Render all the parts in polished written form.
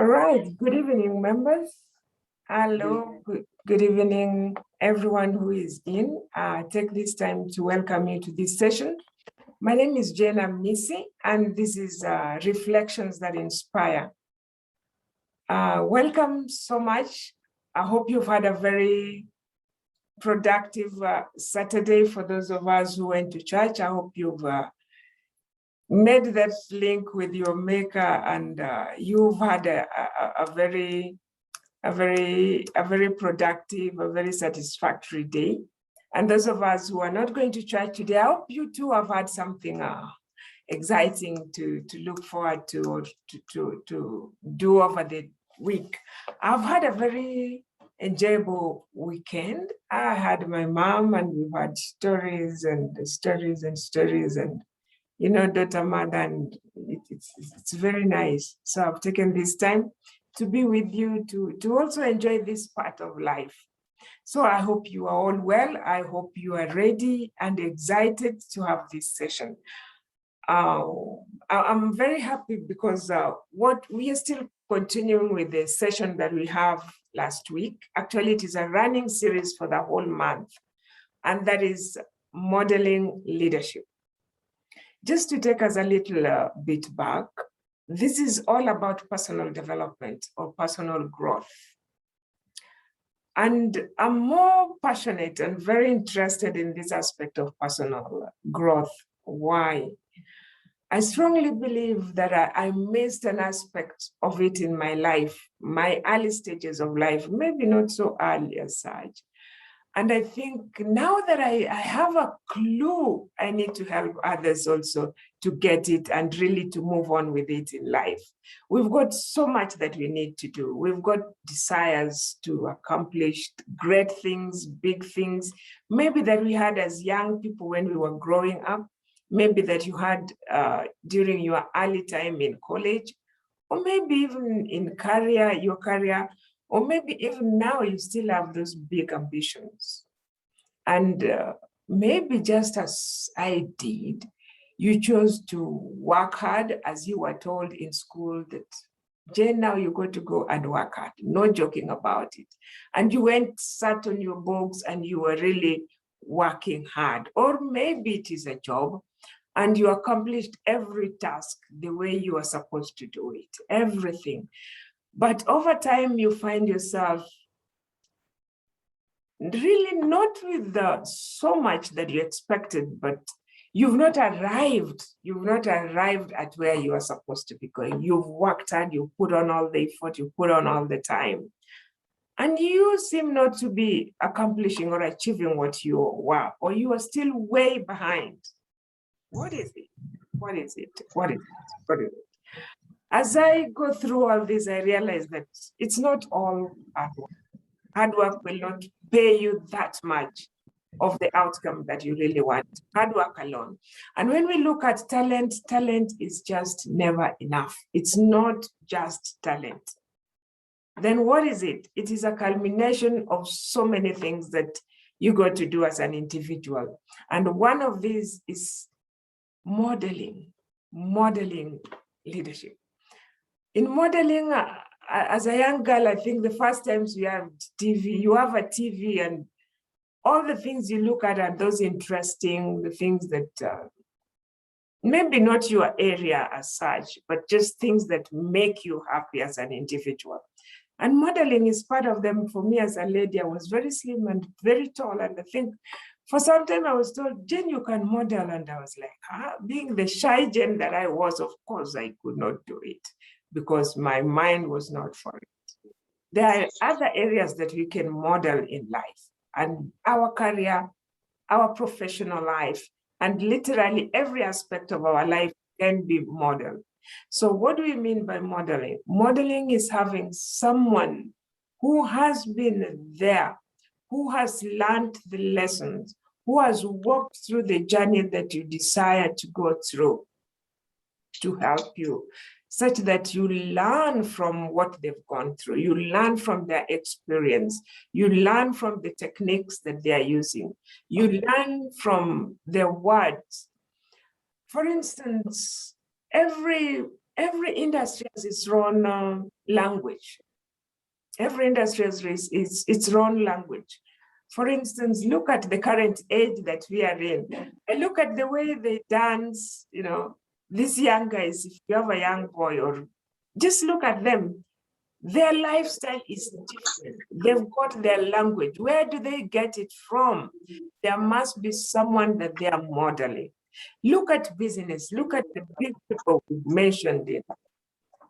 All right, good evening, members. Hello, good evening, everyone who is in. Take this time to welcome you to this session. My name is Jane Missy, and this is Reflections That Inspire. Welcome so much. I hope you've had a very productive Saturday. For those of us who went to church, I hope you've made that link with your maker, and you've had a very productive, a very satisfactory day. And those of us who are not going to church today, I hope you too have had something exciting to look forward to, or to do over the week. I've had a very enjoyable weekend. I had my mom, and we've had stories and stories and stories, and you know, daughter, mother, and it's very nice. So I've taken this time to be with you, to also enjoy this part of life. So I hope you are all well. I hope you are ready and excited to have this session. I'm very happy because what we are still continuing with the session that we have last week. Actually, it is a running series for the whole month, and that is modeling leadership. Just to take us a little bit back, this is all about personal development or personal growth. And I'm more passionate and very interested in this aspect of personal growth. Why? I strongly believe that I missed an aspect of it in my life, my early stages of life, maybe not so early as such. And I think now that I have a clue, I need to help others also to get it and really to move on with it in life. We've got so much that we need to do. We've got desires to accomplish great things, big things, maybe that we had as young people when we were growing up, maybe that you had during your early time in college, or maybe even in your career, or maybe even now you still have those big ambitions. And maybe just as I did, you chose to work hard as you were told in school that, Jane, now you got to go and work hard, no joking about it. And you went, sat on your books, and you were really working hard. Or maybe it is a job, and you accomplished every task the way you are supposed to do it, everything. But over time, you find yourself really not with so much that you expected, but you've not arrived at where you are supposed to be going. You've worked hard, you put on all the effort, you put on all the time, and you seem not to be accomplishing or achieving what you were, or you are still way behind. What is it? What is it? What is it? What is it? As I go through all this, I realize that it's not all hard work. Hard work will not pay you that much of the outcome that you really want. Hard work alone. And when we look at talent, talent is just never enough. It's not just talent. Then what is it? It is a culmination of so many things that you got to do as an individual. And one of these is modeling leadership. In modeling, as a young girl, I think the first times you have a TV, and all the things you look at are those interesting, the things that maybe not your area as such, but just things that make you happy as an individual. And modeling is part of them. For me as a lady, I was very slim and very tall. And I think for some time I was told, Jane, you can model. And I was like, being the shy Jane that I was, of course, I could not do it, because my mind was not for it. There are other areas that we can model in life, and our career, our professional life, and literally every aspect of our life can be modeled. So what do we mean by modeling? Modeling is having someone who has been there, who has learned the lessons, who has walked through the journey that you desire to go through, to help you, such that you learn from what they've gone through. You learn from their experience. You learn from the techniques that they are using. You learn from their words. For instance, every every industry has its own language. Every industry has its own language. For instance, look at the current age that we are in. And look at the way they dance, you know, these young guys, if you have a young boy, or just look at them. Their lifestyle is different. They've got their language. Where do they get it from? There must be someone that they are modeling. Look at business. Look at the big people we mentioned it.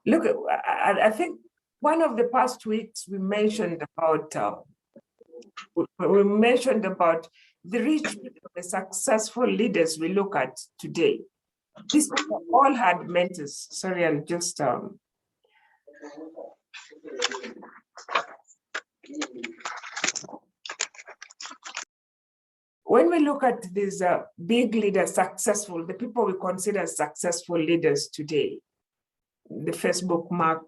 Look at, I think one of the past weeks we mentioned about the rich people, the successful leaders we look at today. These people all had mentors. Sorry, I'll just when we look at these big leaders, successful, the people we consider successful leaders today, the Facebook mark,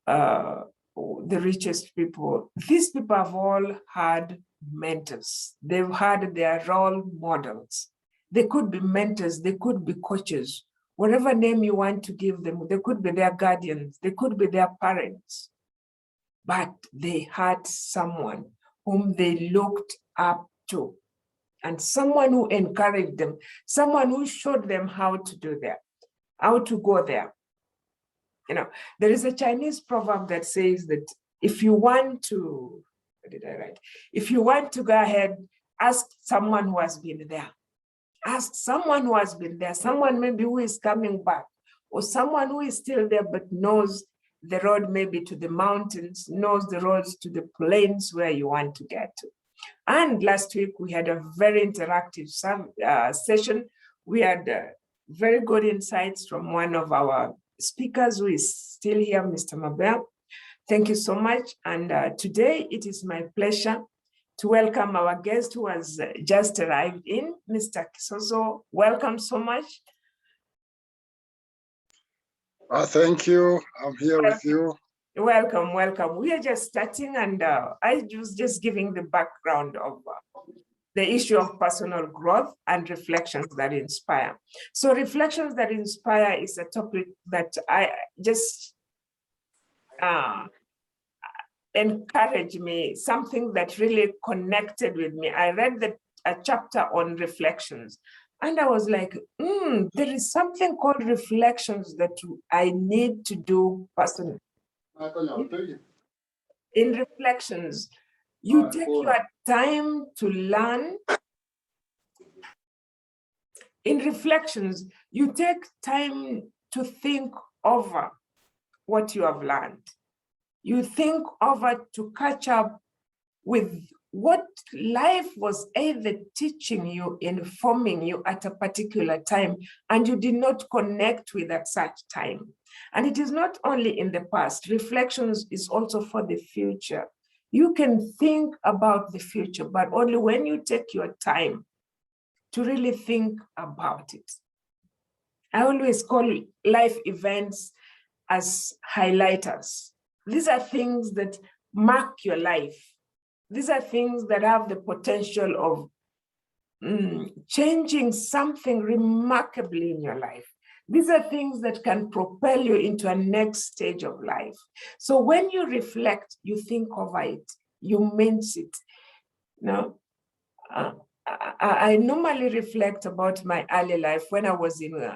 the richest people, these people have all had mentors. They've had their role models. They could be mentors, they could be coaches, whatever name you want to give them. They could be their guardians, they could be their parents. But they had someone whom they looked up to, and someone who encouraged them, someone who showed them how to do that, how to go there. You know, there is a Chinese proverb that says that if you want to, what did I write? If you want to go ahead, ask someone who has been there. Ask someone who has been there, someone maybe who is coming back, or someone who is still there but knows the road maybe to the mountains, knows the roads to the plains where you want to get to. And last week we had a very interactive session. We had very good insights from one of our speakers who is still here, Mr. Mabea. Thank you so much. And today it is my pleasure to welcome our guest who has just arrived in, Mr. Kisozo. Welcome so much. Thank you. I'm here with you. Welcome, welcome. We are just starting, and I was just giving the background of the issue of personal growth and reflections that inspire. So reflections that inspire is a topic that I just encouraged me, something that really connected with me. I read a chapter on reflections, and I was like, there is something called reflections that I need to do personally. In reflections, you take your time to learn. In reflections, you take time to think over what you have learned. You think over to catch up with what life was either teaching you, informing you at a particular time, and you did not connect with at such time. And it is not only in the past. Reflections is also for the future. You can think about the future, but only when you take your time to really think about it. I always call life events as highlighters. These are things that mark your life. These are things that have the potential of changing something remarkably in your life. These are things that can propel you into a next stage of life. So when you reflect, you think over it, you mince it. You know, I normally reflect about my early life when I was in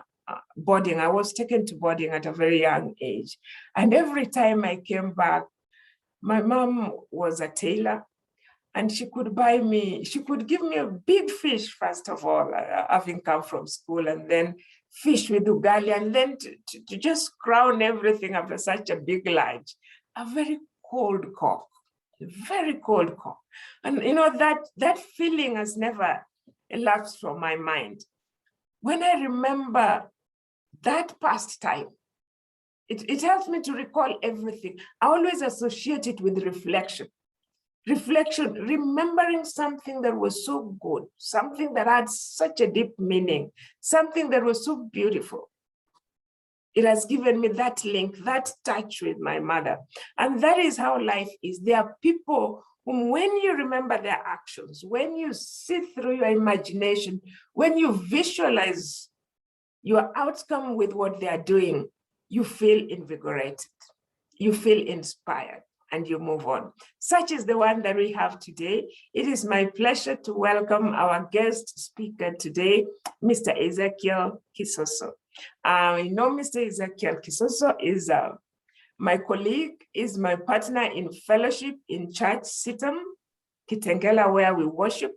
boarding. I was taken to boarding at a very young age. And every time I came back, my mom was a tailor, and she could give me a big fish, first of all, having come from school, and then fish with ugali, and then to just crown everything after such a big lunch, a very cold cock, a very cold cock. And you know, that feeling has never elapsed from my mind. When I remember that past time, it helps me to recall everything. I always associate it with reflection. Reflection, remembering something that was so good, something that had such a deep meaning, something that was so beautiful. It has given me that link, that touch with my mother. And that is how life is. There are people whom, when you remember their actions, when you see through your imagination, when you visualize your outcome with what they are doing, you feel invigorated, you feel inspired, and you move on. Such is the one that we have today. It is my pleasure to welcome our guest speaker today, Mr. Ezekiel Kisoso. Mr. Ezekiel Kisoso is my colleague, is my partner in fellowship in Church Sitam, Kitengela, where we worship.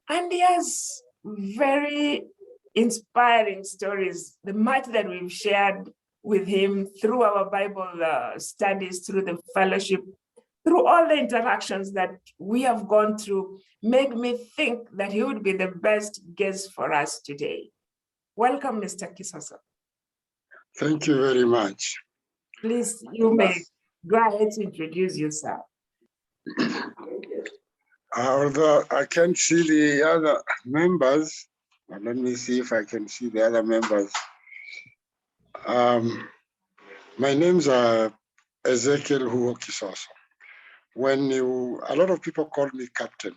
And he has very inspiring stories, the much that we've shared with him through our Bible studies, through the fellowship, through all the interactions that we have gone through, made me think that he would be the best guest for us today. Welcome, Mr. Kisoso. Thank you very much. Please, you may go ahead to introduce yourself. Although I can't see the other members, let me see if I can see the other members. My name's Ezekiel Kisoso. A lot of people call me Captain.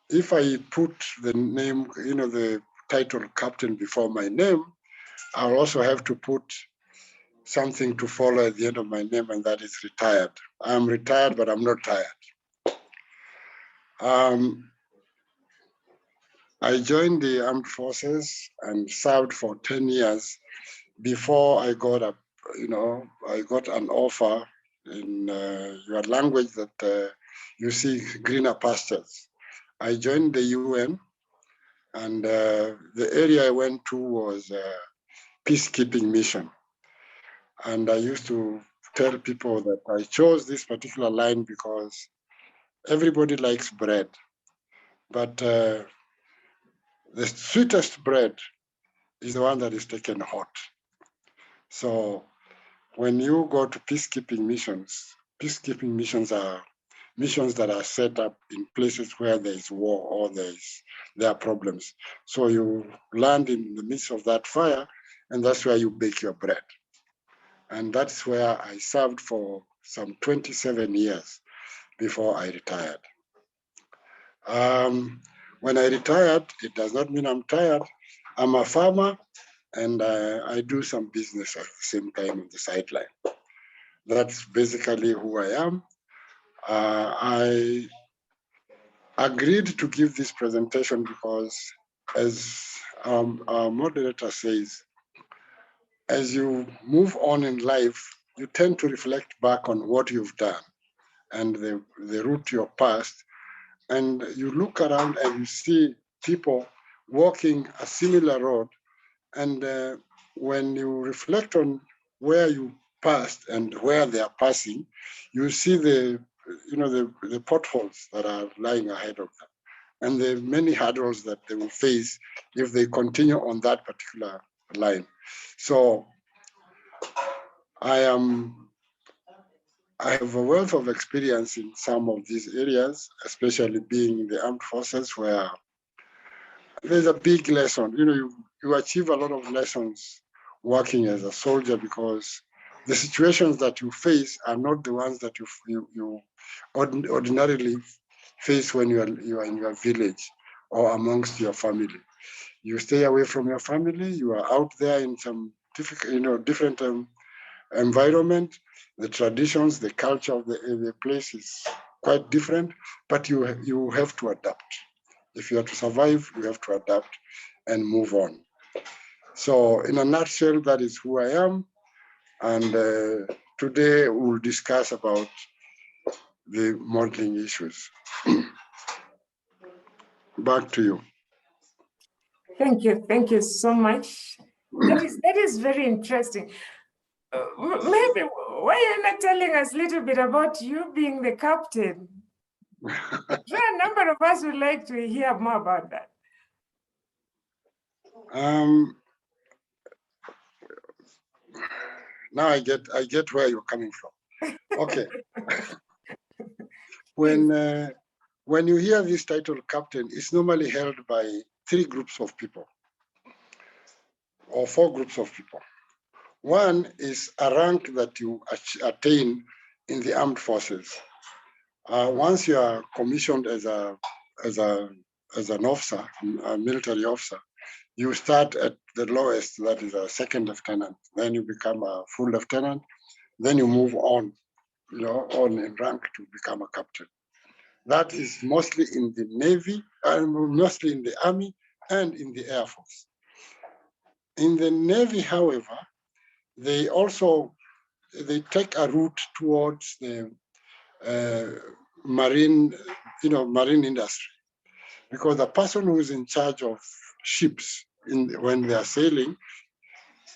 If I put the name, the title Captain before my name, I'll also have to put something to follow at the end of my name, and that is retired. I'm retired, but I'm not tired. I joined the armed forces and served for 10 years before I got I got an offer in your language that you see greener pastures. I joined the UN, and the area I went to was peacekeeping mission. And I used to tell people that I chose this particular line because everybody likes bread, but the sweetest bread is the one that is taken hot. So when you go to peacekeeping missions are missions that are set up in places where there is war or there are problems. So you land in the midst of that fire, and that's where you bake your bread. And that's where I served for some 27 years before I retired. When I retired, it does not mean I'm tired. I'm a farmer, and I do some business at the same time on the sideline. That's basically who I am. I agreed to give this presentation because, as our moderator says, as you move on in life, you tend to reflect back on what you've done and the route you're past, and you look around and you see people walking a similar road, and when you reflect on where you passed and where they are passing, you see the potholes that are lying ahead of them and the many hurdles that they will face if they continue on that particular line. So I have a wealth of experience in some of these areas, especially being in the armed forces, where there's a big lesson. You achieve a lot of lessons working as a soldier, because the situations that you face are not the ones that you ordinarily face when you are in your village or amongst your family. You stay away from your family. You are out there in some different environment. The traditions, the culture of the place is quite different, but you have to adapt. If you are to survive, you have to adapt and move on. So in a nutshell, that is who I am. And today we'll discuss about the modeling issues. Back to you. Thank you so much. That is very interesting. Maybe why you're not telling us a little bit about you being the captain? A number of us would like to hear more about that. Now I get where you're coming from. Okay. When you hear this title, captain, it's normally held by 3 groups of people or 4 groups of people. One is a rank that you attain in the armed forces. Once you are commissioned as an officer, a military officer, You start at the lowest, that is a second lieutenant. Then you become a full lieutenant. Then you move on, on in rank to become a captain. That is mostly in the Navy, and mostly in the Army and in the Air Force. In the Navy, however, they take a route towards the marine industry, because the person who is in charge of ships when they are sailing,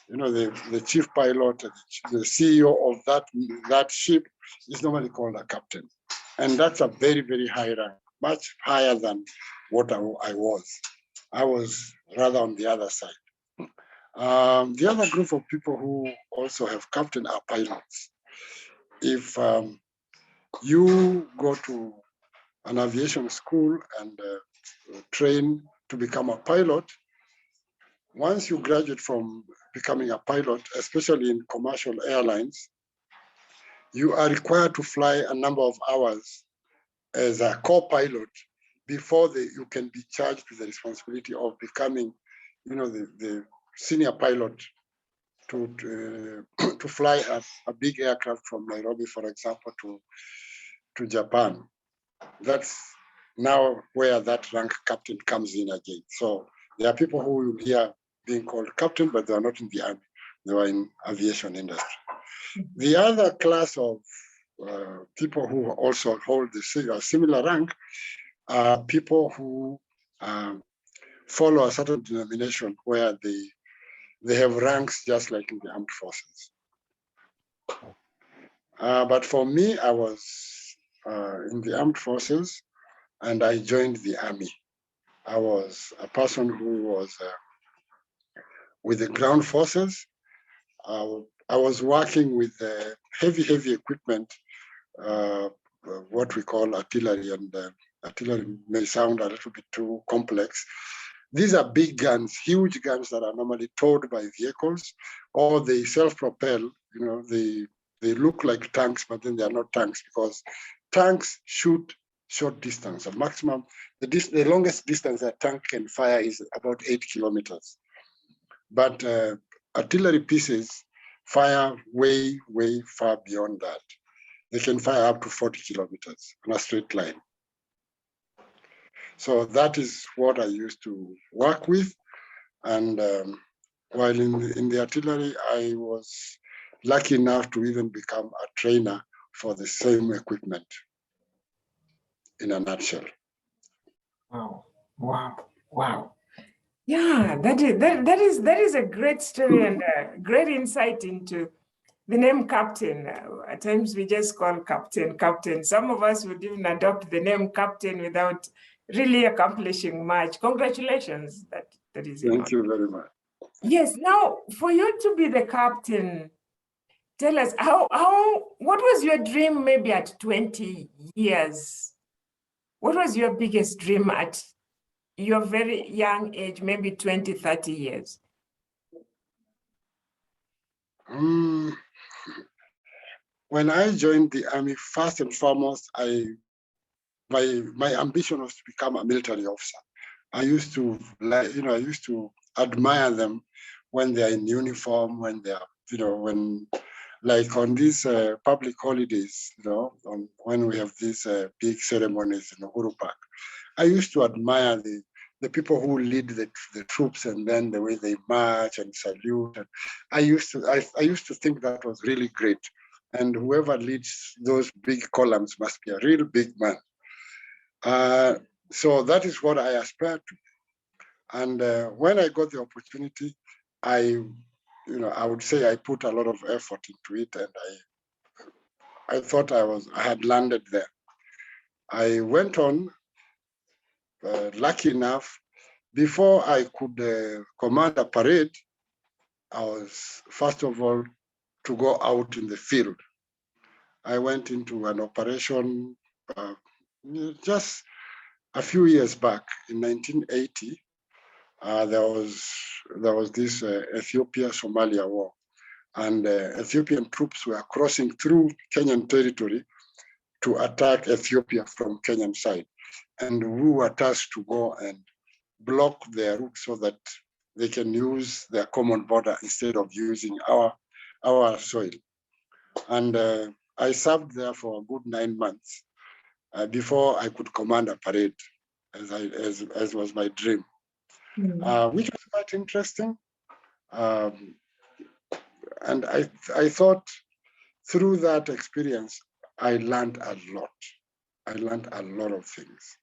the chief pilot, the CEO of that ship is normally called a captain. And that's a very, very high rank, much higher than what I was. I was rather on the other side. The other group of people who also have captain are pilots. If you go to an aviation school and train to become a pilot, once you graduate from becoming a pilot, especially in commercial airlines, you are required to fly a number of hours as a co-pilot before you can be charged with the responsibility of becoming, the senior pilot to fly a big aircraft from Nairobi, for example, to Japan. That's now where that rank captain comes in again. So there are people who will hear being called captain, but they are not in the army. They were in aviation industry. The other class of people who also hold the similar rank are people who follow a certain denomination where they have ranks just like in the armed forces. But for me, I was in the armed forces and I joined the army. I was a person who was with the ground forces. I was working with heavy equipment, what we call artillery, and artillery may sound a little bit too complex. These are big guns, huge guns that are normally towed by vehicles, or they self-propel. They look like tanks, but then they are not tanks, because tanks shoot short distance. A maximum, the longest distance a tank can fire is about 8 kilometers. But artillery pieces fire way far beyond that. They can fire up to 40 kilometers on a straight line. So that is what I used to work with. And while in the artillery, I was lucky enough to even become a trainer for the same equipment, in a nutshell. Wow. Yeah, that is a great story and a great insight into the name captain. At times we just call captain. Some of us would even adopt the name captain without really accomplishing much. Congratulations. That is Thank you very much. Yes. Now, for you to be the captain, tell us what was your dream maybe at 20 years? What was your biggest dream at your very young age, maybe 20, 30 years? When I joined the army, first and foremost, my ambition was to become a military officer. I used to admire them when they are in uniform, when they are, when like on these public holidays, when we have these big ceremonies in Uhuru Park. I used to admire the people who lead the troops, and then the way they march and salute. And I used to think that was really great. And whoever leads those big columns must be a real big man. So that is what I aspired to. And when I got the opportunity, I would say I put a lot of effort into it, and I thought I had landed there. I went on, lucky enough, before I could command a parade, I was, first of all, to go out in the field. I went into an operation just a few years back in 1980. There was this Ethiopia-Somalia war, and Ethiopian troops were crossing through Kenyan territory to attack Ethiopia from Kenyan side. And we were tasked to go and block their route so that they can use their common border instead of using our soil. And I served there for a good 9 months before I could command a parade, as was my dream, which was quite interesting. And I thought through that experience, I learned a lot. I learned a lot of things.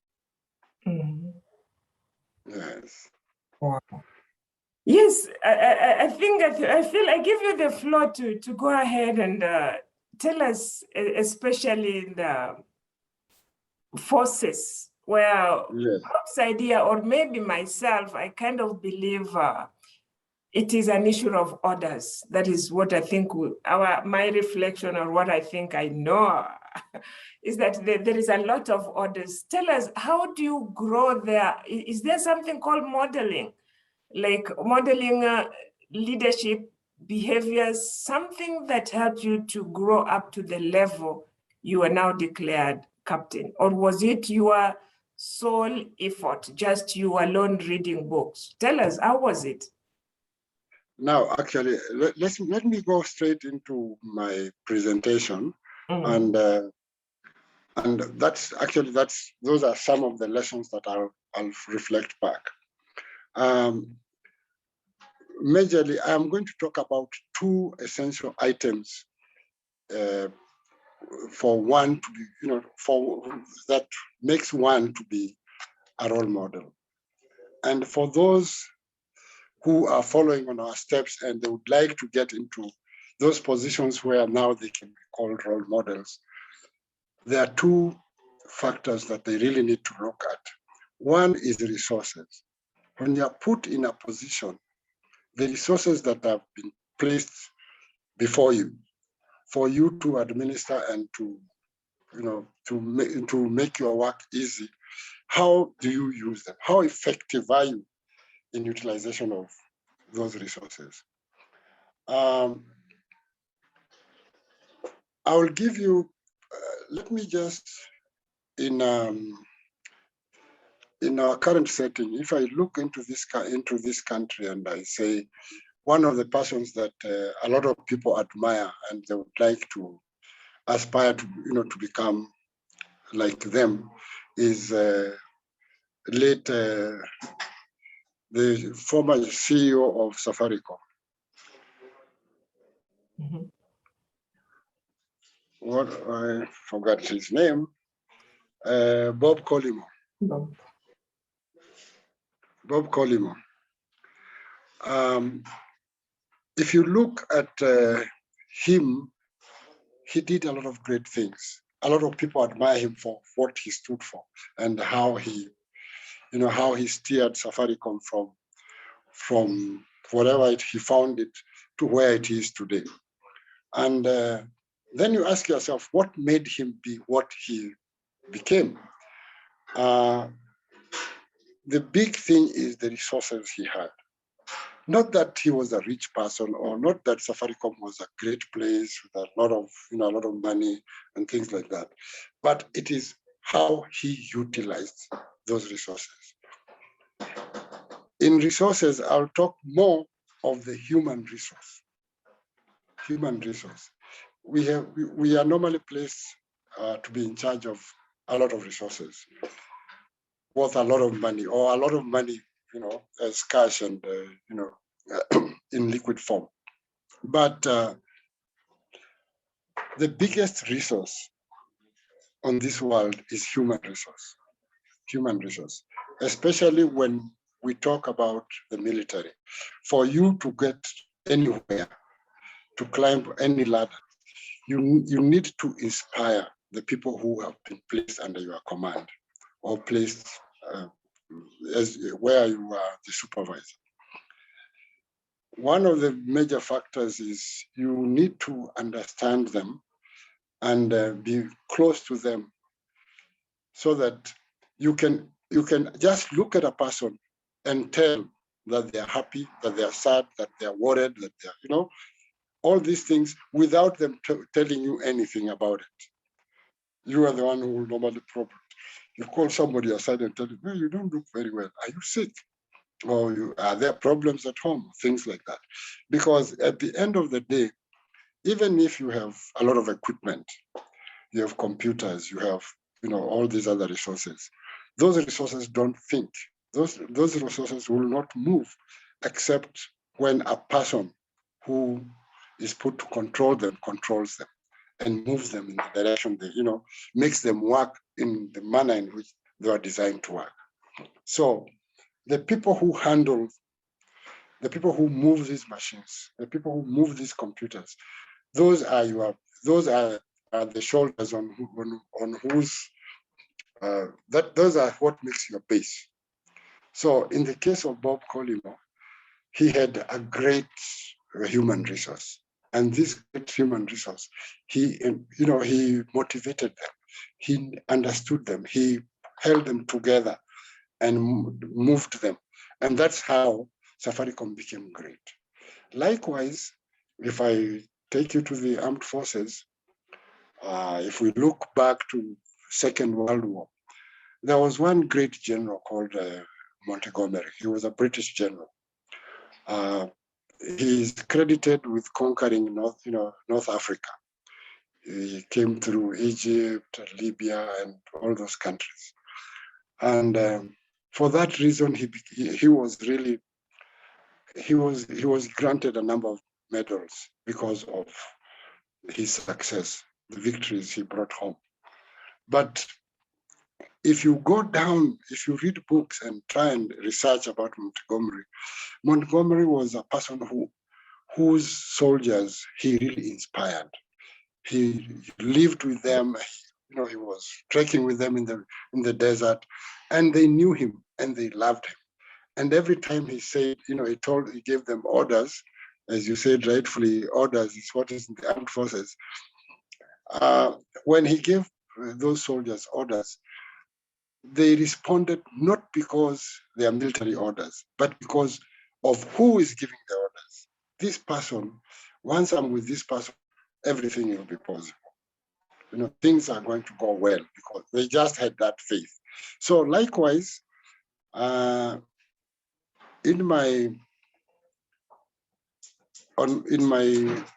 Yes. Wow. Yes, I think I feel I give you the floor to go ahead and tell us, especially in the forces where Yes. Bob's idea, or maybe myself, I kind of believe it is an issue of orders. That is what I think my reflection, or what I think I know is that there is a lot of orders. Tell us, how do you grow there? Is there something called modeling? Like modeling leadership behaviors, something that helped you to grow up to the level you are now declared captain? Or was it your sole effort, just you alone reading books? Tell us, how was it? Now, actually, let me go straight into my presentation, and those are some of the lessons that I'll reflect back. Majorly, I'm going to talk about 2 essential items for one to be, that makes one to be a role model. And for those who are following on our steps and they would like to get into those positions where now they can be called role models, there are 2 factors that they really need to look at. One is resources. When you are put in a position, the resources that have been placed before you, for you to administer and to make your work easy, how do you use them? How effective are you in utilization of those resources? I will give you, let me just, in our current setting, if I look into this country and I say, one of the persons that a lot of people admire and they would like to aspire to, to become like them, is late the former CEO of Safaricom. What, I forgot his name. Bob Collymore. Bob Collymore. If you look at him, he did a lot of great things. A lot of people admire him for what he stood for and how he, how he steered Safaricom from whatever he found it to where it is today. And then you ask yourself, what made him be what he became? The big thing is the resources he had. Not that he was a rich person, or not that Safaricom was a great place with a lot of money and things like that, but it is how he utilized those resources. In resources, I'll talk more of the human resource. Human resource. We are normally placed to be in charge of a lot of resources, worth a lot of money, or a lot of money, as cash and in liquid form. But the biggest resource on this world is human resource. Human resource, especially when we talk about the military. For you to get anywhere, to climb any ladder, you need to inspire the people who have been placed under your command, or placed as where you are the supervisor. One of the major factors is you need to understand them and be close to them, so that you can just look at a person and tell that they're happy, that they're sad, that they're worried, that they're, all these things without them telling you anything about it. You are the one who will normally probe it. You call somebody aside and tell them, "No, you don't look very well. Are you sick?" or are there problems at home, things like that. Because at the end of the day, even if you have a lot of equipment, you have computers, you have all these other resources, those resources don't think. Those resources will not move except when a person who is put to control them controls them and moves them in the direction they, makes them work in the manner in which they are designed to work. So the people who move these machines, the people who move these computers, those are the shoulders on whose those are what makes your base. So in the case of Bob Collymore, he had a great human resource, and this great human resource, he motivated them, he understood them, he held them together and moved them, and that's how Safaricom became great. Likewise, if I take you to the armed forces, if we look back to Second World War, there was one great general called Montgomery. He was a British general. He's credited with conquering North Africa. He came through Egypt, Libya, and all those countries. And for that reason, he was granted a number of medals because of his success, the victories he brought home. But if you go down, if you read books and try and research about Montgomery was a person whose soldiers he really inspired. He lived with them, he was trekking with them in the desert, and they knew him and they loved him. And every time he said, he gave them orders, as you said rightfully, orders is what is in the armed forces. When he gave those soldiers orders, they responded not because they are military orders, but because of who is giving the orders. This person, once I'm with this person, everything will be possible. Things are going to go well because they just had that faith. So likewise, in my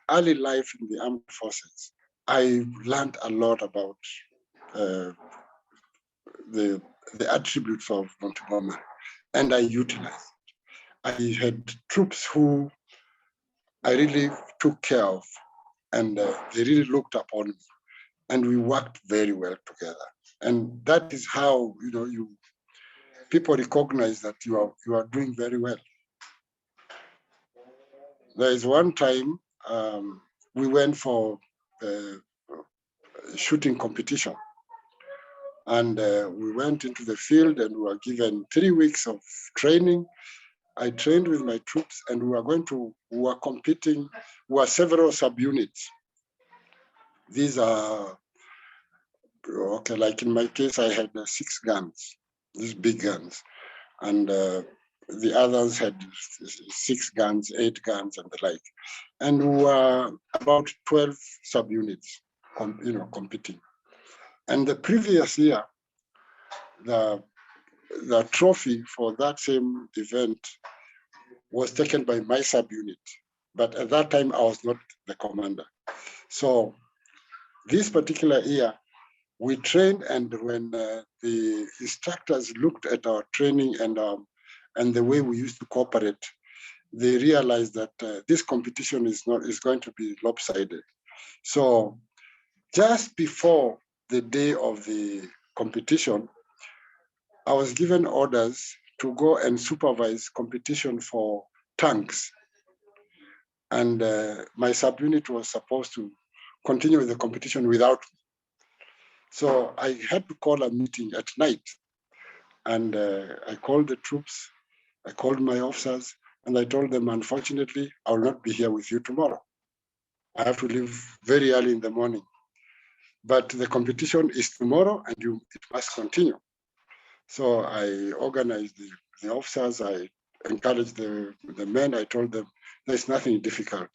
early life in the armed forces, I learned a lot about the attributes of Montgomery, and I utilized it. I had troops who I really took care of, and they really looked upon me, and we worked very well together. And that is how people recognize that you are doing very well. There is one time we went for a shooting competition, and we went into the field and we were given 3 weeks of training. I trained with my troops, and we were competing. We were several subunits. These are, okay, like in my case, I had 6 guns, these big guns, and the others had 6 guns, 8 guns, and the like. And we were about 12 subunits, competing. And the previous year, the trophy for that same event was taken by my subunit. But at that time, I was not the commander. So this particular year, we trained, and when the instructors looked at our training and the way we used to cooperate, they realized that this competition is going to be lopsided. So just before the day of the competition, I was given orders to go and supervise competition for tanks. And my subunit was supposed to continue with the competition without me. So I had to call a meeting at night. And I called the troops, I called my officers, and I told them, unfortunately, I will not be here with you tomorrow. I have to leave very early in the morning. But the competition is tomorrow, and it must continue. So I organized the officers, I encouraged the men, I told them, there's nothing difficult.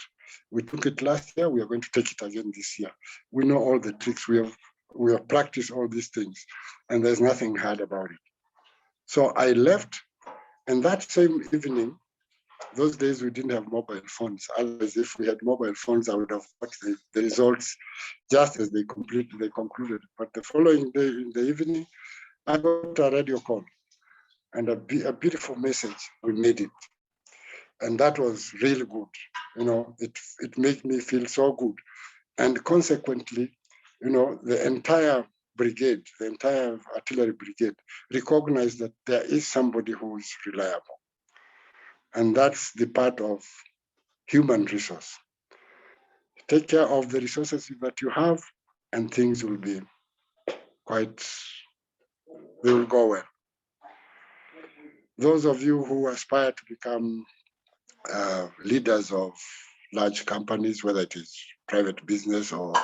We took it last year, we are going to take it again this year. We know all the tricks, we have practiced all these things, and there's nothing hard about it. So I left, And that same evening, those days we didn't have mobile phones. Otherwise, if we had mobile phones, I would have got the results just as they concluded. But the following day in the evening, I got a radio call and a beautiful message. We made it. And that was really good. It made me feel so good. And consequently, the entire brigade, the entire artillery brigade recognized that there is somebody who is reliable. And that's the part of human resource. Take care of the resources that you have and things will be they will go well. Those of you who aspire to become leaders of large companies, whether it is private business or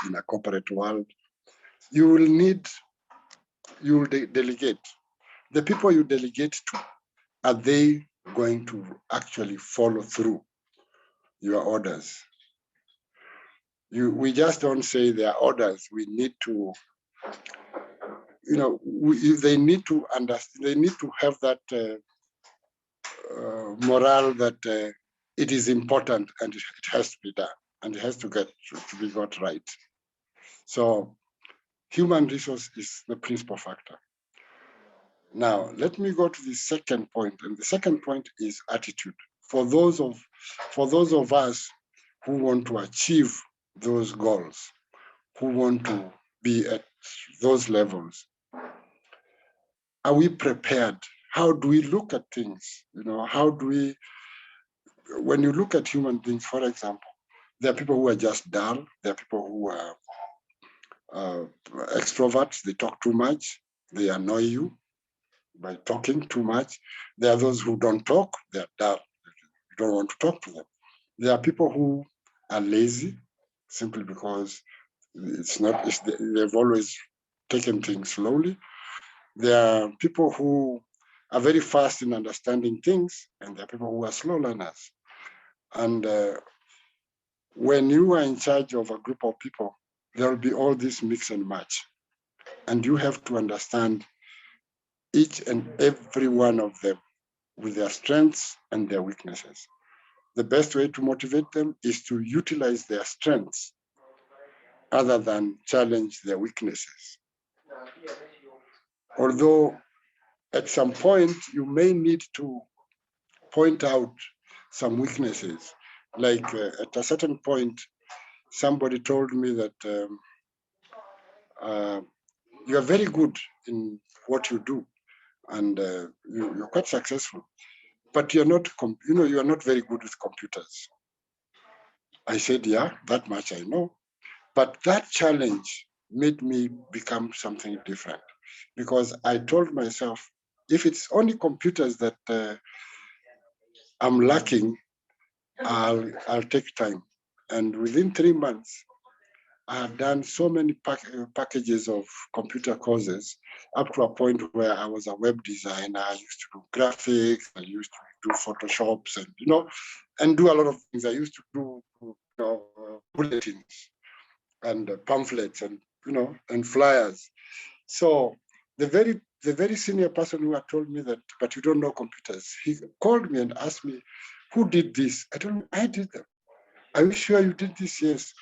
in a corporate world, you will delegate. The people you delegate to, are they going to actually follow through your orders? We just don't say their orders. We need to, they need to understand, they need to have that morale that it is important and it has to be done and it has to be got right. So human resource is the principal factor. Now, let me go to the second point, and the second point is attitude. For those of us who want to achieve those goals, who want to be at those levels, are we prepared? How do we look at things? When you look at human beings, for example, there are people who are just dull. There are people who are extroverts. They talk too much. They annoy you by talking too much. There are those who don't talk. They're dull. You don't want to talk to them. There are people who are lazy simply because they've always taken things slowly. There are people who are very fast in understanding things, and there are people who are slow learners. And when you are in charge of a group of people, there will be all this mix and match. And you have to understand each and every one of them with their strengths and their weaknesses. The best way to motivate them is to utilize their strengths other than challenge their weaknesses. Although at some point you may need to point out some weaknesses. Like at a certain point, somebody told me that you are very good in what you do, and you're quite successful, but you are not very good with computers. I said, yeah, that much I know. But that challenge made me become something different, because I told myself, if it's only computers that I'm lacking, I'll take time. And within 3 months, I have done so many packages of computer courses up to a point where I was a web designer. I used to do graphics, I used to do Photoshops, and do a lot of things. I used to do bulletins and pamphlets and flyers. So the very senior person who had told me that, but you don't know computers, he called me and asked me, who did this? I told him, I did them. Are you sure you did this? Yes.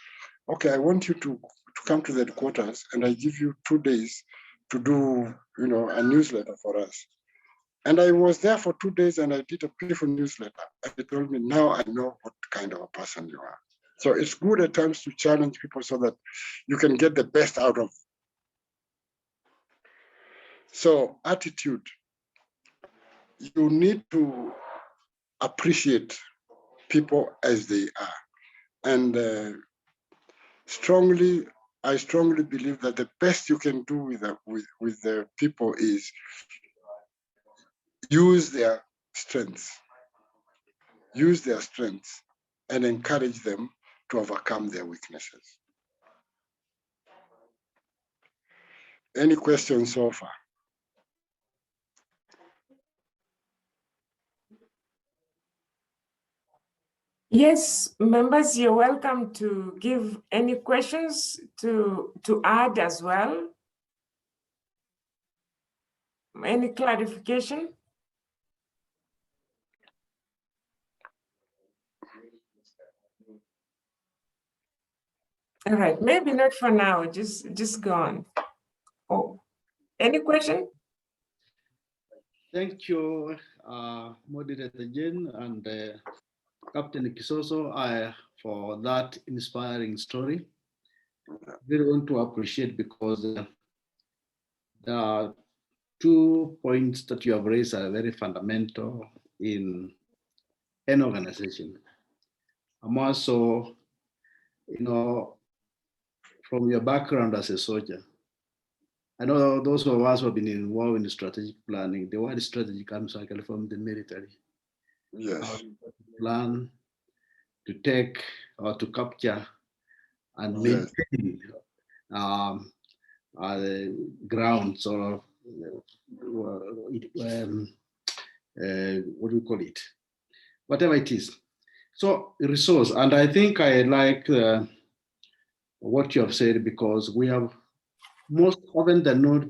Okay, I want you to come to the headquarters and I give you 2 days to do, a newsletter for us. And I was there for 2 days and I did a beautiful newsletter. And they told me, now I know what kind of a person you are. So it's good at times to challenge people so that you can get the best out of them. So attitude, you need to appreciate people as they are. And I strongly believe that the best you can do with the people is use their strengths. Use their strengths and encourage them to overcome their weaknesses. Any questions so far? Yes, members, you're welcome to give any questions to add as well. Any clarification? All right, maybe not for now, just go on. Oh, any question? Thank you, Moderator Jane and Captain Kisoso for that inspiring story. Really want to appreciate because there are 2 points that you have raised are very fundamental in an organization. I'm also, from your background as a soldier, I know those of us who have been involved in strategic planning, the word strategy comes actually from the military. Yes. Plan to take or to capture and Yes. maintain the grounds or what do we call it? Whatever it is. So resource, and I think I like what you have said because we have most often than not,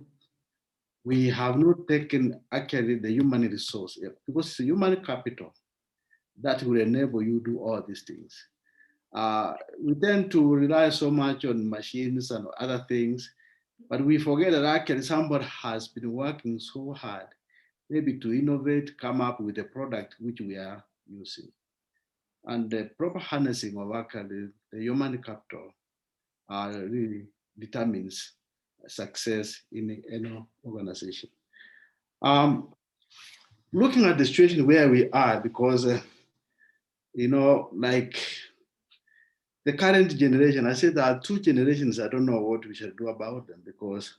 we have not taken actually the human resource because it's human capital that will enable you to do all these things. We tend to rely so much on machines and other things, but we forget that actually somebody has been working so hard, maybe to innovate, come up with a product which we are using. And the proper harnessing of actually the human capital really determines success in any organization. Looking at the situation where we are, because like the current generation, I said there are 2 generations. I don't know what we should do about them because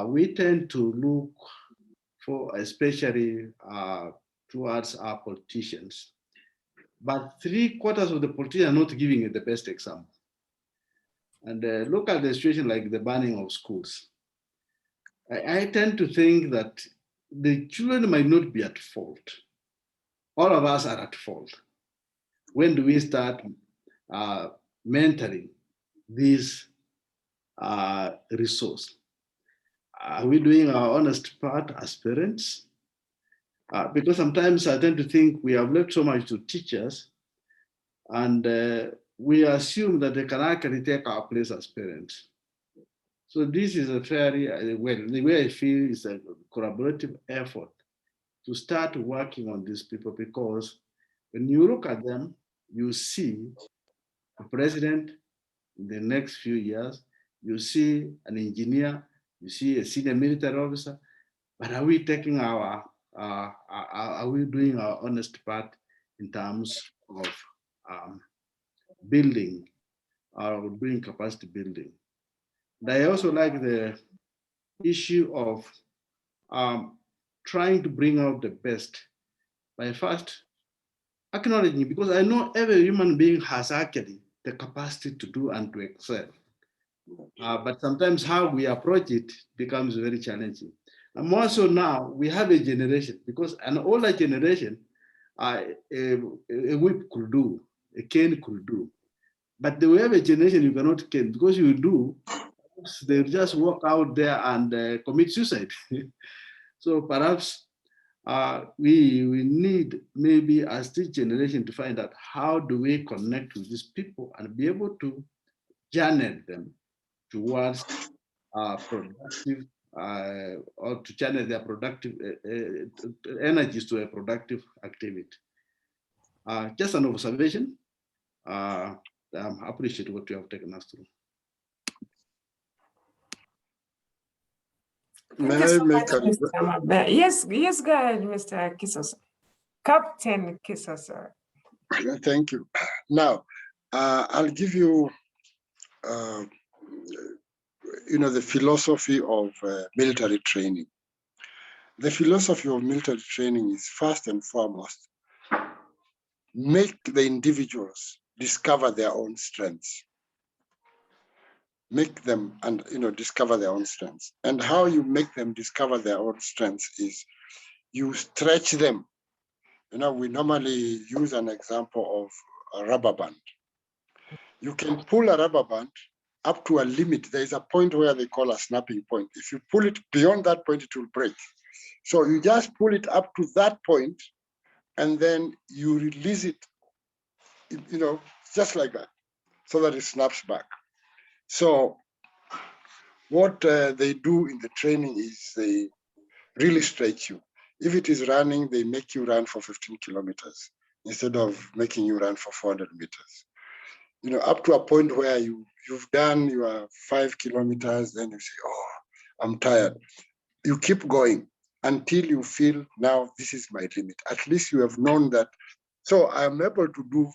we tend to look for, especially towards our politicians, but 3/4 of the politicians are not giving it the best example. And look at the situation like the banning of schools. I tend to think that the children might not be at fault. All of us are at fault. When do we start mentoring these resource? Are we doing our honest part as parents? Because sometimes I tend to think we have left so much to teachers and we assume that they can actually take our place as parents. So this is a very, well, the way I feel is a collaborative effort to start working on these people because when you look at them, you see a president in the next few years, you see an engineer, you see a senior military officer, but are we taking are we doing our honest part in terms of building or doing capacity building? And I also like the issue of trying to bring out the best by first acknowledging, because I know every human being has actually the capacity to do and to excel. But sometimes how we approach it becomes very challenging. And more so now, we have a generation, because an older generation, a whip could do, a cane could do. But we have a generation you cannot cane, because you do, they just walk out there and commit suicide. So perhaps we need maybe as this generation to find out how do we connect with these people and be able to channel them towards productive or to channel their productive energies to a productive activity. Just an observation. I appreciate what you have taken us through. Thank you so much, Mr. Mabe. Yes, go ahead, Mr. Kisoso. Captain Kisoso. Thank you. Now, I'll give you, the philosophy of military training. The philosophy of military training is first and foremost, make the individuals discover their own strengths. Make them and discover their own strengths. And how you make them discover their own strengths is you stretch them. We normally use an example of a rubber band. You can pull a rubber band up to a limit. There is a point where they call a snapping point. If you pull it beyond that point, it will break. So you just pull it up to that point, and then you release it, just like that. so that it snaps back. So what they do in the training is they really stretch you. If it is running, they make you run for 15 kilometers instead of making you run for 400 meters. You know, up to a point where you've done your 5 kilometers, then you say, oh, I'm tired. You keep going until you feel now this is my limit. At least you have known that. So I'm able to do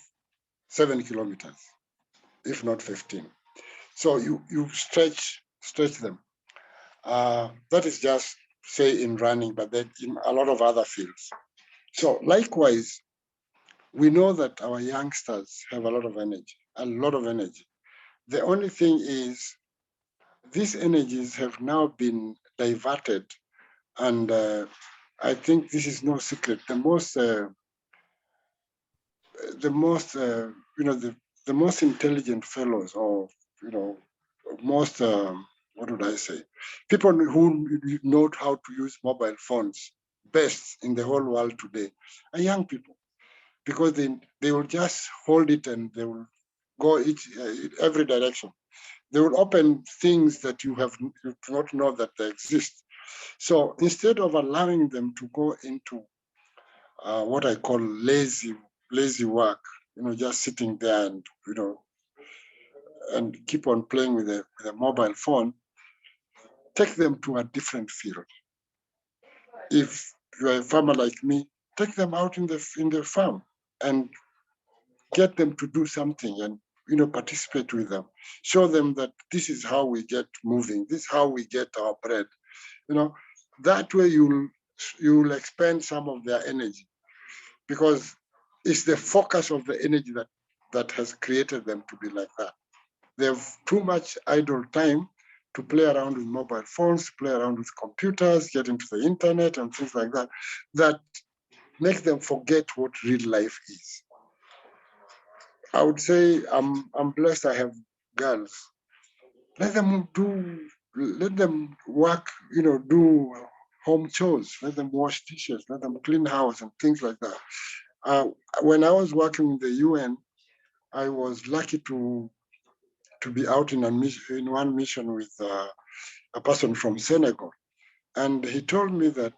7 kilometers, if not 15. So you stretch them. That is just say in running, but then in a lot of other fields. So likewise, we know that our youngsters have a lot of energy. The only thing is these energies have now been diverted, and I think this is no secret. The most intelligent fellows, or most what would I say, people who know how to use mobile phones best in the whole world today are young people, because they will just hold it and they will go every direction. They will open things that you do not know that they exist. So instead of allowing them to go into what I call lazy work, just sitting there and and keep on playing with a mobile phone, take them to a different field. If you're a farmer like me, take them out in the farm and get them to do something and participate with them. Show them that this is how we get moving. This is how we get our bread. That way you'll expend some of their energy, because it's the focus of the energy that has created them to be like that. They have too much idle time to play around with mobile phones, play around with computers, get into the internet and things like that, that make them forget what real life is. I would say I'm blessed I have girls. Let them work, do home chores, let them wash dishes, let them clean house and things like that. When I was working with the UN, I was lucky to be out in one mission with a person from Senegal. And he told me that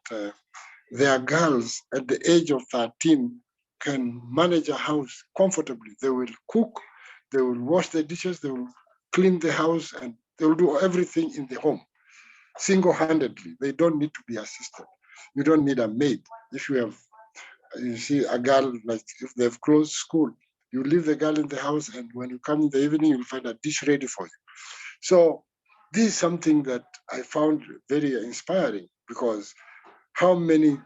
their girls at the age of 13 can manage a house comfortably. They will cook, they will wash the dishes, they will clean the house, and they will do everything in the home single-handedly. They don't need to be assisted. You don't need a maid. If you see a girl, like if they've closed school, you leave the girl in the house, and when you come in the evening, you'll find a dish ready for you. So this is something that I found very inspiring, because how many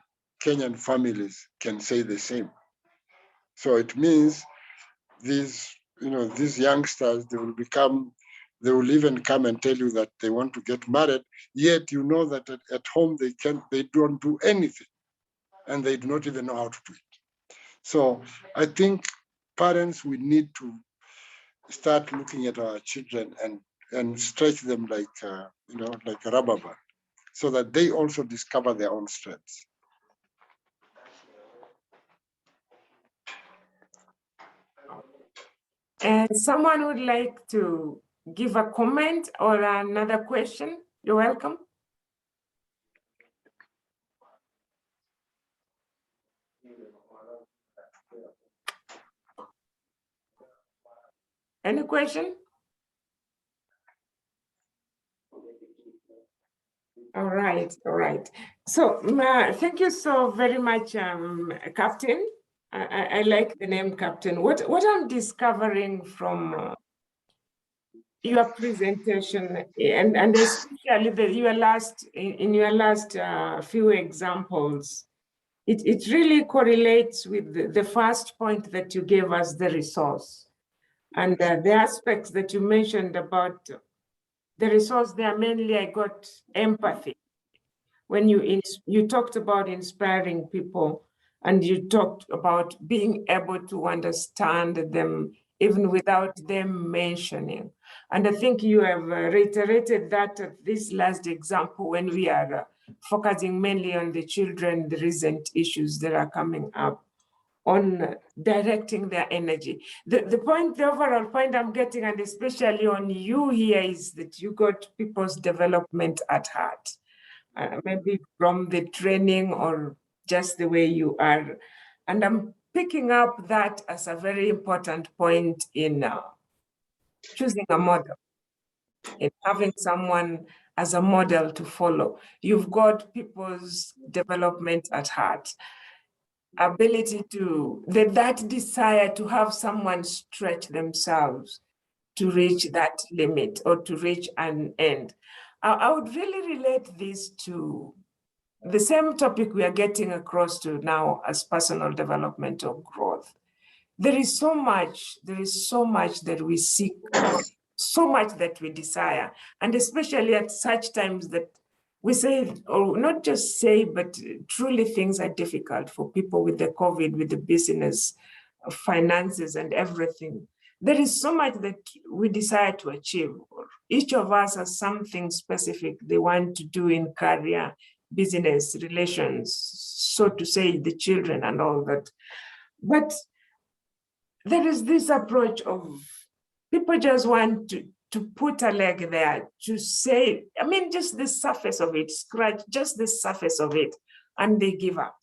Kenyan families can say the same? So it means these youngsters, they will even come and tell you that they want to get married, yet you know that at home they don't do anything, and they do not even know how to do it. So I think parents, we need to start looking at our children and stretch them like like a rubber band, so that they also discover their own strengths. And someone would like to give a comment or another question? You're welcome. Any question? All right. So thank you so very much, Captain. I like the name Captain. What I'm discovering from your presentation, and especially your last few examples, it really correlates with the first point that you gave us, the resource, and the aspects that you mentioned about the resource there. Mainly, I got empathy. When you talked about inspiring people, and you talked about being able to understand them even without them mentioning. And I think you have reiterated that at this last example, when we are focusing mainly on the children, the recent issues that are coming up. on directing their energy. The overall point I'm getting, and especially on you here, is that you got people's development at heart. Maybe from the training or just the way you are. And I'm picking up that as a very important point in choosing a model, in having someone as a model to follow. You've got people's development at heart, ability to, that desire to have someone stretch themselves to reach that limit or to reach an end. I would really relate this to the same topic we are getting across to now as personal development or growth. There is so much that we seek, so much that we desire, and especially at such times that we say, or not just say, but truly things are difficult for people with the COVID, with the business, finances and everything. There is so much that we desire to achieve. Each of us has something specific they want to do in career, business, relations, so to say, the children and all that. But there is this approach of people just want to put a leg there, to say, I mean, just the surface of it, scratch just the surface of it, and they give up.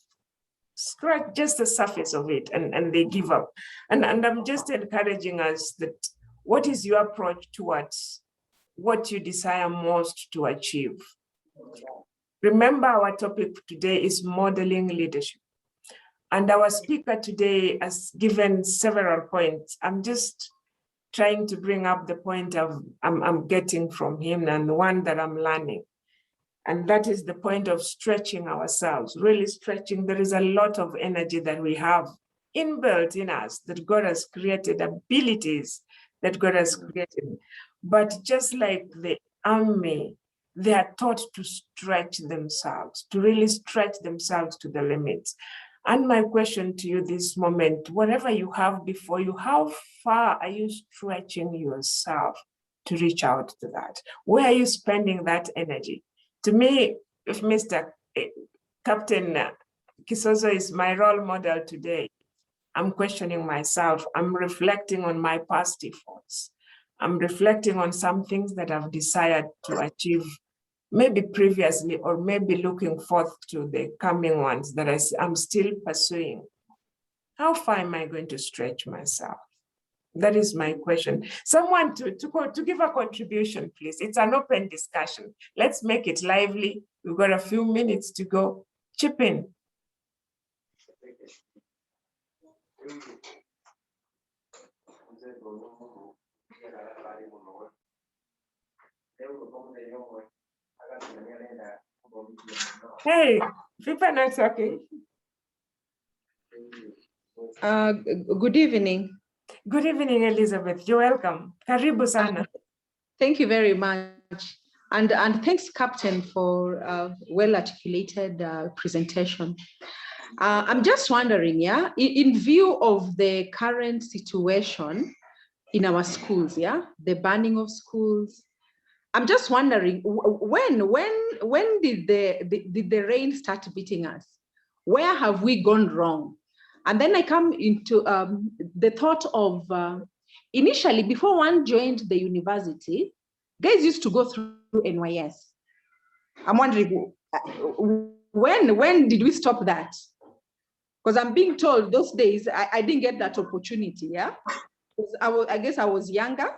Scratch just the surface of it, and they give up. And I'm just encouraging us that what is your approach towards what you desire most to achieve? Remember, our topic today is modeling leadership. And our speaker today has given several points. I'm just trying to bring up the point I'm getting from him, and one that I'm learning. And that is the point of stretching ourselves, really stretching. There is a lot of energy that we have inbuilt in us, that God has created, abilities that God has created. But just like the army, they are taught to stretch themselves, to really stretch themselves to the limits. And my question to you this moment, whatever you have before you, how far are you stretching yourself to reach out to that? Where are you spending that energy? To me, if Mr. Captain Kisozo is my role model today, I'm questioning myself. I'm reflecting on my past efforts. I'm reflecting on some things that I've desired to achieve maybe previously, or maybe looking forth to the coming ones that I'm still pursuing. How far am I going to stretch myself? That is my question. Someone to give a contribution, please. It's an open discussion. Let's make it lively. We've got a few minutes to go. Chip in. Hey, people are not talking. Good evening. Good evening, Elizabeth. You're welcome. Karibu sana. Thank you very much. And thanks, Captain, for a well-articulated presentation. I'm just wondering, yeah, in view of the current situation in our schools, yeah, the banning of schools, I'm just wondering, when did the rain start beating us? Where have we gone wrong? And then I come into the thought of initially, before one joined the university, guys used to go through NYS. I'm wondering, when did we stop that? Because I'm being told those days I didn't get that opportunity. Yeah, I guess I was younger.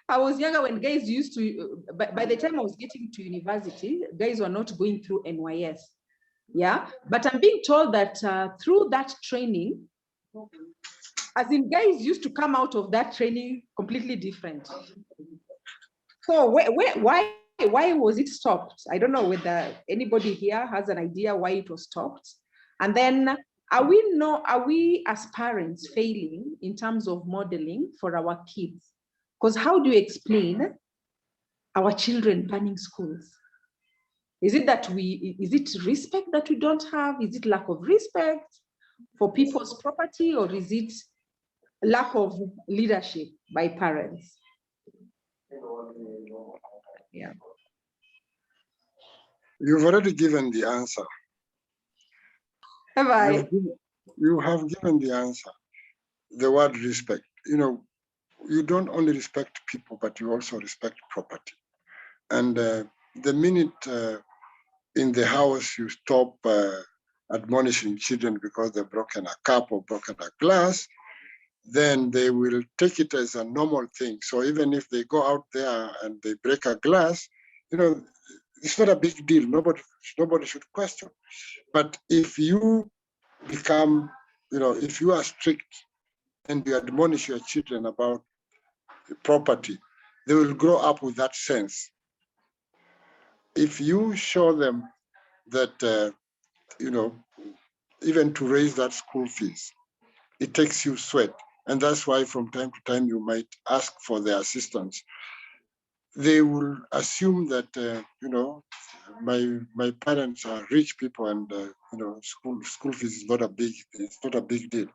I was younger when guys used to. By the time I was getting to university, guys were not going through NYS. Yeah, but I'm being told that through that training, as in guys used to come out of that training completely different. So why was it stopped? I don't know whether anybody here has an idea why it was stopped. And then are we as parents failing in terms of modeling for our kids? Because how do you explain our children banning schools? Is it respect that we don't have? Is it lack of respect for people's property, or is it lack of leadership by parents? Yeah. You've already given the answer. Have I? You have given the answer. The word respect. You don't only respect people, but you also respect property. And the minute in the house you stop admonishing children because they've broken a cup or broken a glass, then they will take it as a normal thing. So even if they go out there and they break a glass, it's not a big deal. Nobody should question. But if you become, if you are strict and you admonish your children about property, they will grow up with that sense. If you show them that, even to raise that school fees, it takes you sweat. And that's why from time to time you might ask for their assistance. They will assume that, my parents are rich people and, school fees is not a big deal.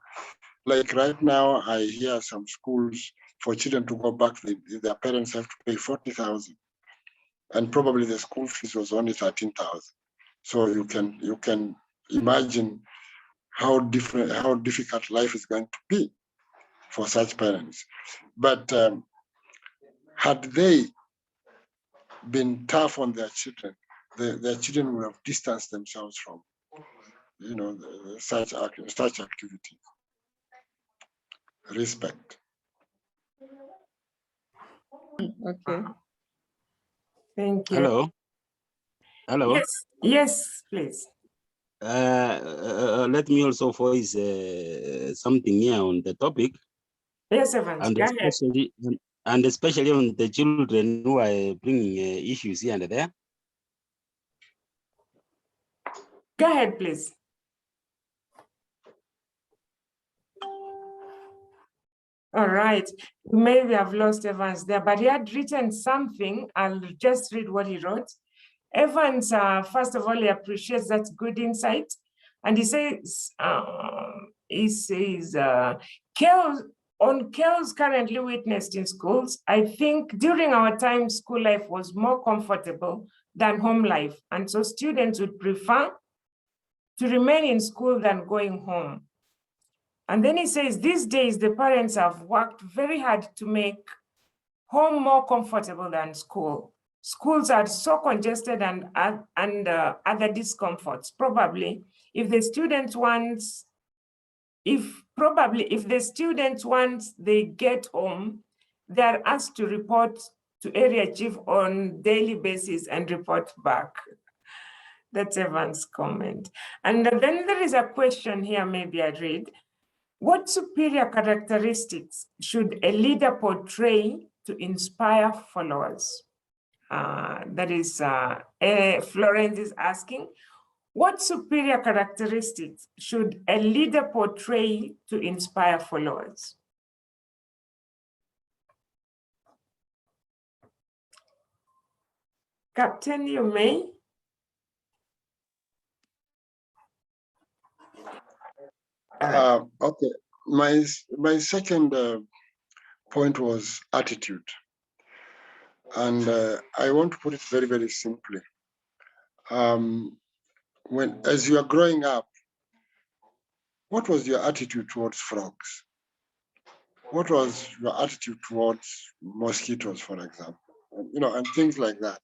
Like right now, I hear some schools for children to go back, their parents have to pay 40,000, and probably the school fees was only 13,000. So you can imagine how difficult life is going to be for such parents. But had they been tough on their children, their children would have distanced themselves from, such activity. Respect. Okay. Thank you. Hello. Hello. Yes, please. Let me also voice something here on the topic, Yes, Evans, and go ahead. especially on the children who are bringing issues here and there. Go ahead, please. All right, maybe I've lost Evans there, but he had written something. I'll just read what he wrote. Evans, first of all, he appreciates that good insight. And he says, chaos currently witnessed in schools, I think during our time, school life was more comfortable than home life. And so students would prefer to remain in school than going home. And then he says, these days, the parents have worked very hard to make home more comfortable than school. Schools are so congested and other discomforts. Probably, if the students once they get home, they're asked to report to area chief on daily basis and report back. That's Evan's comment. And then there is a question here, maybe I read. What superior characteristics should a leader portray to inspire followers? That is, Florence is asking, what superior characteristics should a leader portray to inspire followers? Captain, you may. Okay, my second point was attitude, and I want to put it very, very simply. As you are growing up, what was your attitude towards frogs? What was your attitude towards mosquitoes, for example? And things like that.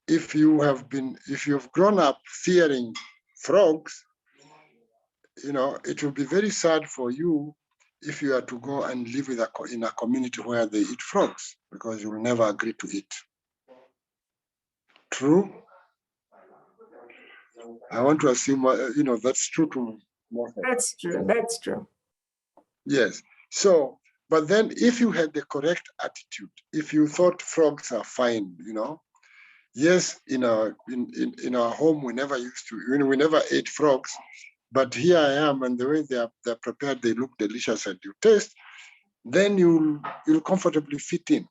If you've grown up fearing frogs, it will be very sad for you if you are to go and live in a community where they eat frogs, because you will never agree to eat. True? I want to assume, that's true to most of us. That's true. Yes. So, but then if you had the correct attitude, if you thought frogs are fine, yes, in our home, we never ate frogs, but here I am, and the way they're prepared, they look delicious and you taste, then you'll comfortably fit in.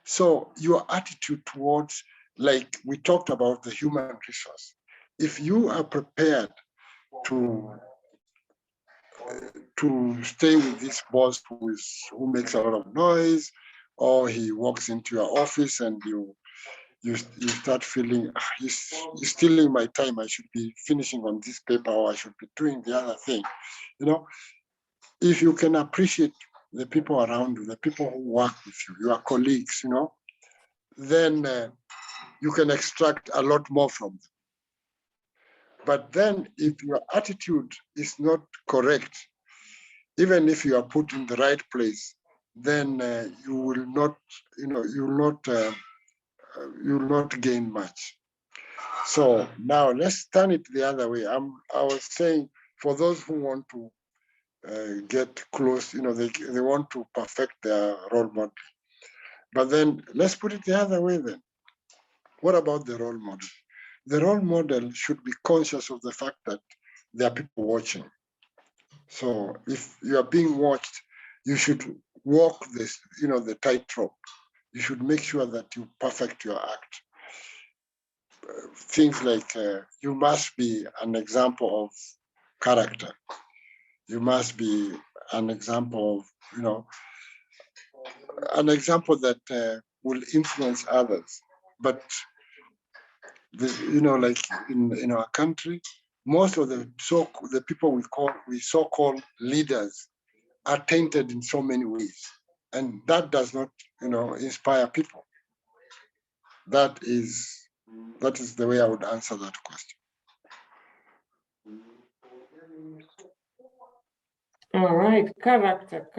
So your attitude towards, like we talked about the human resource, if you are prepared to stay with this boss who makes a lot of noise, or he walks into your office and you start feeling, he's stealing my time. I should be finishing on this paper, or I should be doing the other thing. You know, if you can appreciate the people around you, the people who work with you, your colleagues, you know, then you can extract a lot more from them. But then if your attitude is not correct, even if you are put in the right place, then you will not, you know, you will not gain much. So now let's turn it the other way. I was saying, for those who want to get close, you know, they want to perfect their role model. But then let's put it the other way then. What about the role model? The role model should be conscious of the fact that there are people watching. So if you are being watched, you should walk this, you know, the tightrope. You should make sure that you perfect your act. Things like you must be an example of character. You must be an example of, you know, an example that will influence others. But you know, like in our country, most of the people we so-called leaders are tainted in so many ways, and that does not, you know, inspire people. That is the way I would answer that question. All right, character.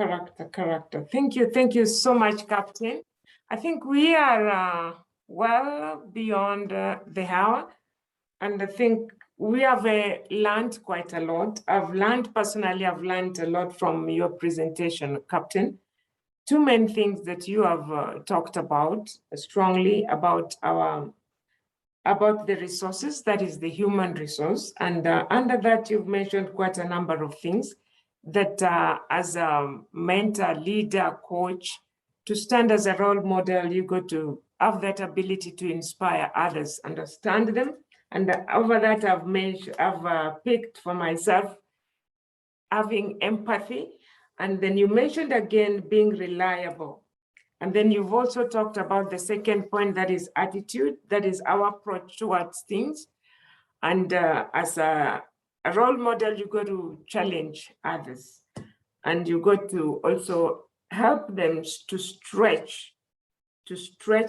Thank you so much, Captain. I think we are well beyond the hour, and I think we have learned quite a lot. I've learned a lot from your presentation, Captain. Two main things that you have talked about strongly about the resources, that is the human resource, and under that you've mentioned quite a number of things that as a mentor, leader, coach, to stand as a role model, you got to have that ability to inspire others, understand them. And over that, I've picked for myself having empathy. And then you mentioned again being reliable. And then you've also talked about the second point, that is attitude, that is our approach towards things. And as a role model, you got to challenge others. And you got to also help them to stretch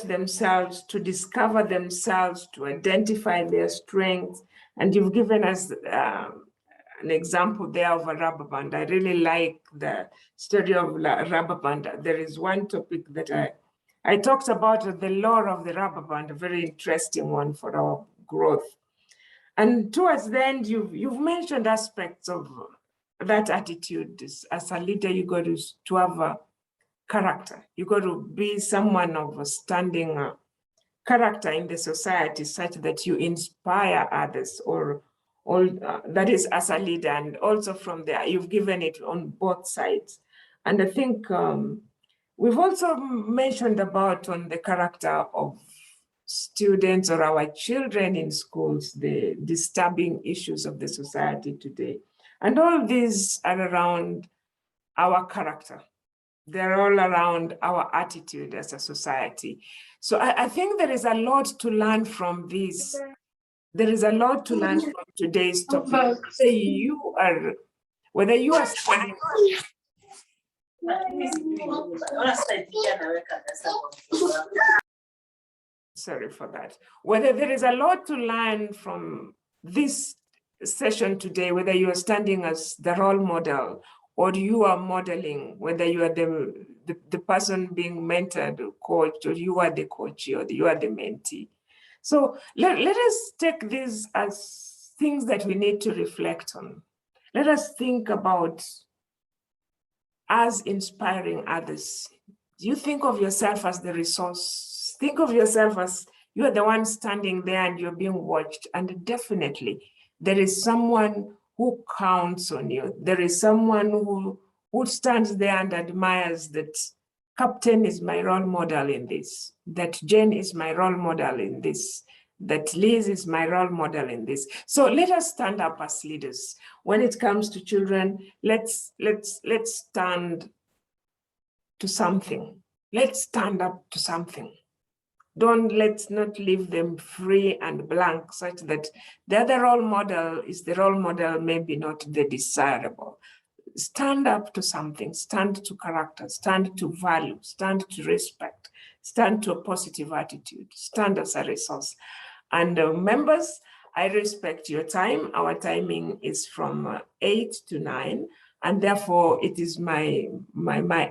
themselves, to discover themselves, to identify their strengths. And you've given us an example there of a rubber band. I really like the story of rubber band. There is one topic that I talked about, the lore of the rubber band, a very interesting one for our growth. And towards the end, you've mentioned aspects of that attitude. As a leader, you got to have a character. You got to be someone of a standing character in the society, such that you inspire others, or that is as a leader. And also from there, you've given it on both sides. And I think we've also mentioned about on the character of students or our children in schools, the disturbing issues of the society today. And all these are around our character. They're all around our attitude as a society. So I think there is a lot to learn from this. There is a lot to learn from today's topic. Whether you are studying, sorry for that. Whether there is a lot to learn from this session today, whether you are standing as the role model or you are modeling, whether you are the person being mentored or coached, or you are the coach, or you are the mentee. So let us take these as things that we need to reflect on. Let us think about us inspiring others. Do you think of yourself as the resource? Think of yourself as you are the one standing there and you're being watched. And definitely there is someone who counts on you. There is someone who stands there and admires that Captain is my role model in this, that Jen is my role model in this, that Liz is my role model in this. So let us stand up as leaders. When it comes to children, let's stand to something. Let's stand up to something. let's not leave them free and blank, such that the other role model is the role model, maybe not the desirable. Stand up to something, stand to character, stand to value, stand to respect, stand to a positive attitude, stand as a resource. And members, I respect your time. Our timing is from 8 to 9. And therefore, it is my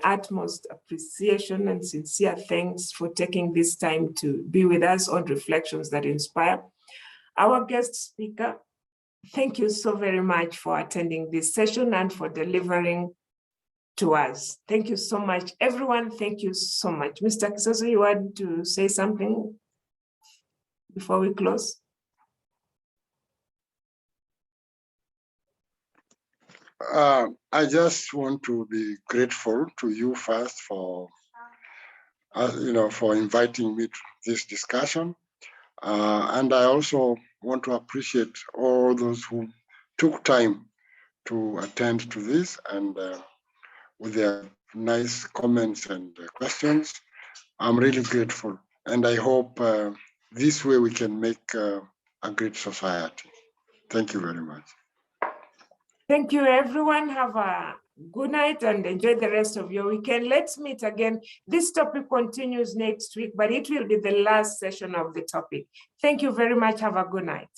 utmost appreciation and sincere thanks for taking this time to be with us on Reflections That Inspire. Our guest speaker, thank you so very much for attending this session and for delivering to us. Thank you so much, everyone. Thank you so much. Mr. Kisoso, you want to say something before we close? I just want to be grateful to you first for, for inviting me to this discussion. And I also want to appreciate all those who took time to attend to this and with their nice comments and questions. I'm really grateful. And I hope this way we can make a great society. Thank you very much. Thank you, everyone. Have a good night and enjoy the rest of your weekend. Let's meet again. This topic continues next week, but it will be the last session of the topic. Thank you very much. Have a good night.